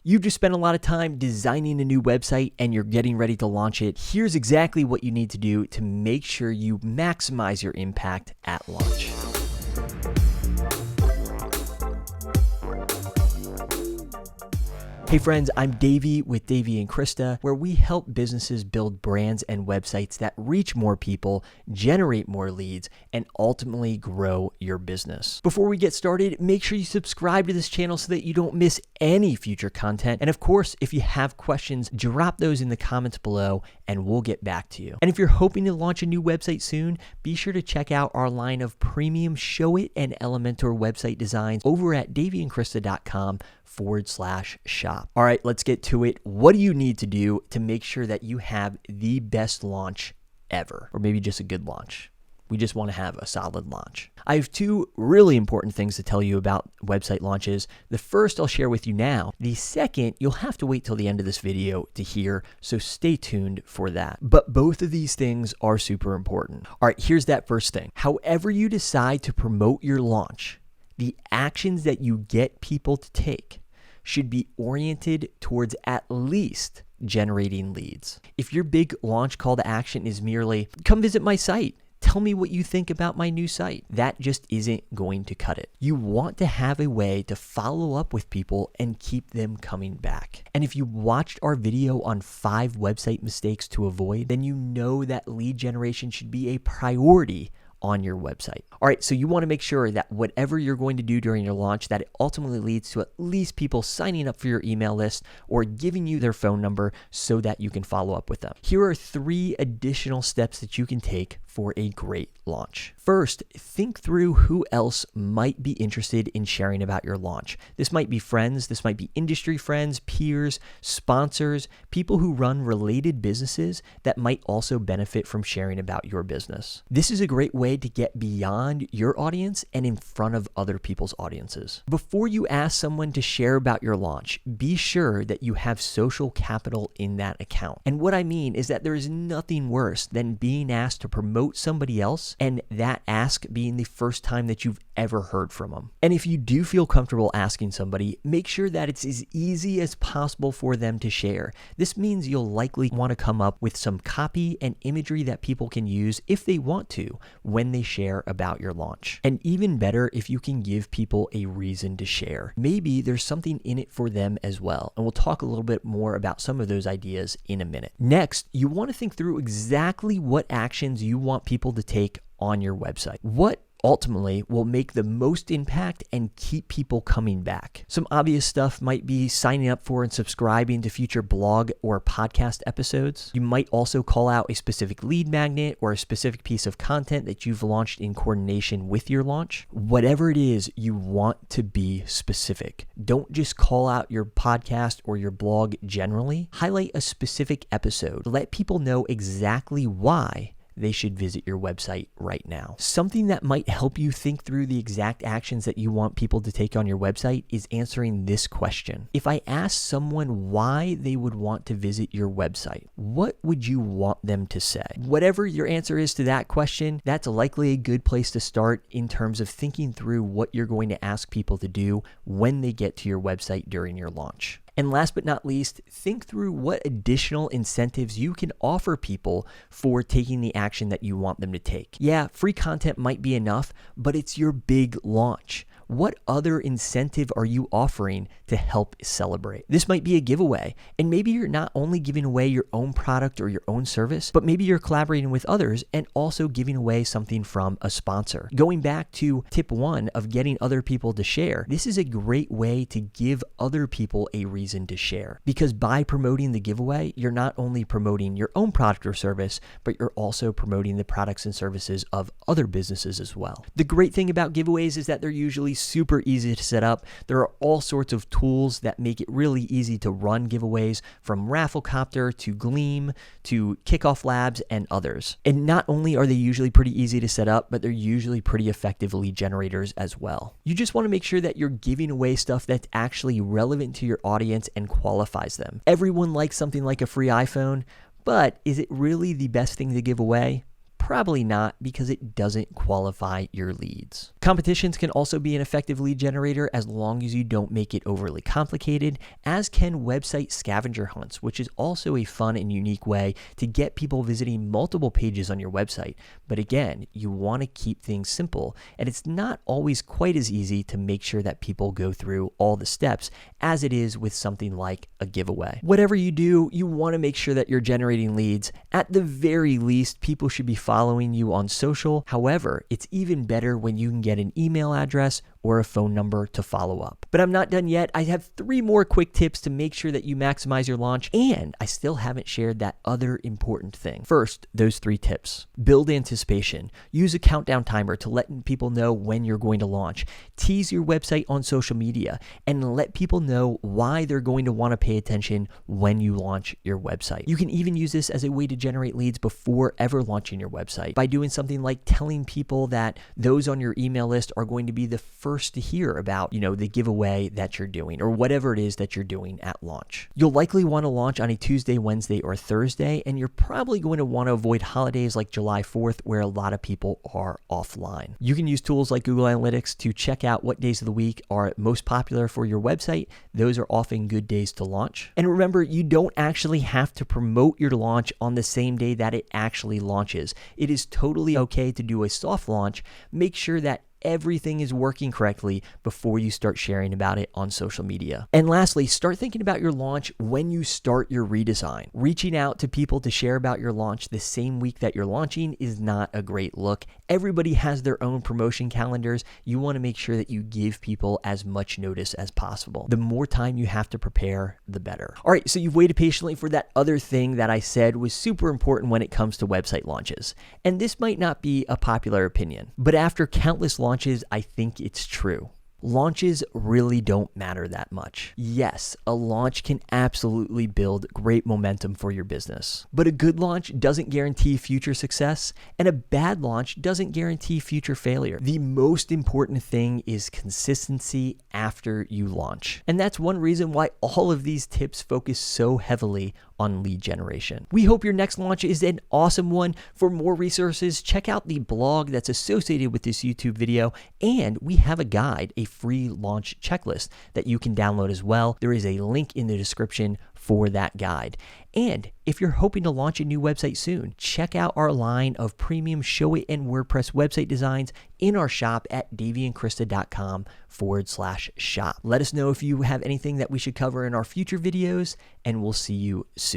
You've just spent a lot of time designing a new website and you're getting ready to launch it. Here's exactly what you need to do to make sure you maximize your impact at launch. Hey friends, I'm Davey with Davey and Krista, where we help businesses build brands and websites that reach more people, generate more leads, and ultimately grow your business. Before we get started, make sure you subscribe to this channel so that you don't miss any future content. And of course, if you have questions, drop those in the comments below and we'll get back to you. And if you're hoping to launch a new website soon, be sure to check out our line of premium Showit and Elementor website designs over at daveyandkrista.com/shop. All right, let's get to it. What do you need to do to make sure that you have the best launch ever? Or maybe just a good launch. We just want to have a solid launch. I have two really important things to tell you about website launches. The first I'll share with you now. The second, you'll have to wait till the end of this video to hear, so stay tuned for that. But both of these things are super important. All right, here's that first thing. However you decide to promote your launch, the actions that you get people to take should be oriented towards at least generating leads. If your big launch call to action is merely, come visit my site, tell me what you think about my new site, that just isn't going to cut it. You want to have a way to follow up with people and keep them coming back. And if you watched our video on 5 website mistakes to avoid, then you know that lead generation should be a priority on your website. All right, so you want to make sure that whatever you're going to do during your launch, that it ultimately leads to at least people signing up for your email list or giving you their phone number so that you can follow up with them. Here are 3 additional steps that you can take for a great launch. First, think through who else might be interested in sharing about your launch. This might be friends, this might be industry friends, peers, sponsors, people who run related businesses that might also benefit from sharing about your business. This is a great way to get beyond your audience and in front of other people's audiences. Before you ask someone to share about your launch, be sure that you have social capital in that account. And what I mean is that there is nothing worse than being asked to promote somebody else and that ask being the first time that you've ever heard from them. And if you do feel comfortable asking somebody, make sure that it's as easy as possible for them to share. This means you'll likely want to come up with some copy and imagery that people can use if they want to when they share about your launch. And even better if you can give people a reason to share. Maybe there's something in it for them as well. And we'll talk a little bit more about some of those ideas in a minute. Next, you want to think through exactly what actions you want people to take on your website. What ultimately will make the most impact and keep people coming back. Some obvious stuff might be signing up for and subscribing to future blog or podcast episodes. You might also call out a specific lead magnet or a specific piece of content that you've launched in coordination with your launch. Whatever it is, you want to be specific. Don't just call out your podcast or your blog generally. Highlight a specific episode. Let people know exactly why they should visit your website right now. Something that might help you think through the exact actions that you want people to take on your website is answering this question. If I asked someone why they would want to visit your website, what would you want them to say? Whatever your answer is to that question, that's likely a good place to start in terms of thinking through what you're going to ask people to do when they get to your website during your launch. And last but not least, think through what additional incentives you can offer people for taking the action that you want them to take. Yeah, free content might be enough, but it's your big launch. What other incentive are you offering to help celebrate? This might be a giveaway, and maybe you're not only giving away your own product or your own service, but maybe you're collaborating with others and also giving away something from a sponsor. Going back to tip 1 of getting other people to share, this is a great way to give other people a reason to share, because by promoting the giveaway, you're not only promoting your own product or service, but you're also promoting the products and services of other businesses as well. The great thing about giveaways is that they're usually super easy to set up. There are all sorts of tools that make it really easy to run giveaways, from Rafflecopter to Gleam to Kickoff Labs and others. And not only are they usually pretty easy to set up, but they're usually pretty effective lead generators as well. You just want to make sure that you're giving away stuff that's actually relevant to your audience and qualifies them. Everyone likes something like a free iPhone, but is it really the best thing to give away? Probably not, because it doesn't qualify your leads. Competitions can also be an effective lead generator as long as you don't make it overly complicated, as can website scavenger hunts, which is also a fun and unique way to get people visiting multiple pages on your website. But again, you want to keep things simple, and it's not always quite as easy to make sure that people go through all the steps as it is with something like a giveaway. Whatever you do, you want to make sure that you're generating leads. At the very least, people should be following you on social. However, it's even better when you can get an email address or a phone number to follow up. But I'm not done yet. I have 3 more quick tips to make sure that you maximize your launch, and I still haven't shared that other important thing. First, those 3 tips. Build anticipation. Use a countdown timer to let people know when you're going to launch. Tease your website on social media and let people know why they're going to want to pay attention when you launch your website. You can even use this as a way to generate leads before ever launching your website by doing something like telling people that those on your email list are going to be the first to hear about, the giveaway that you're doing or whatever it is that you're doing at launch. You'll likely want to launch on a Tuesday, Wednesday, or Thursday, and you're probably going to want to avoid holidays like July 4th, where a lot of people are offline. You can use tools like Google Analytics to check out what days of the week are most popular for your website. Those are often good days to launch. And remember, you don't actually have to promote your launch on the same day that it actually launches. It is totally okay to do a soft launch. Make sure that everything is working correctly before you start sharing about it on social media. And lastly, start thinking about your launch when you start your redesign. Reaching out to people to share about your launch the same week that you're launching is not a great look. Everybody has their own promotion calendars. You want to make sure that you give people as much notice as possible. The more time you have to prepare, the better. All right, so you've waited patiently for that other thing that I said was super important when it comes to website launches. And this might not be a popular opinion, but after countless launches, I think it's true. Launches really don't matter that much. Yes, a launch can absolutely build great momentum for your business, but a good launch doesn't guarantee future success, and a bad launch doesn't guarantee future failure. The most important thing is consistency after you launch. And that's one reason why all of these tips focus so heavily on lead generation. We hope your next launch is an awesome one. For more resources, check out the blog that's associated with this YouTube video, and we have a guide, a free launch checklist that you can download as well. There is a link in the description for that guide. And if you're hoping to launch a new website soon, check out our line of premium Showit and WordPress website designs in our shop at daveyandkrista.com/shop. Let us know if you have anything that we should cover in our future videos, and we'll see you soon.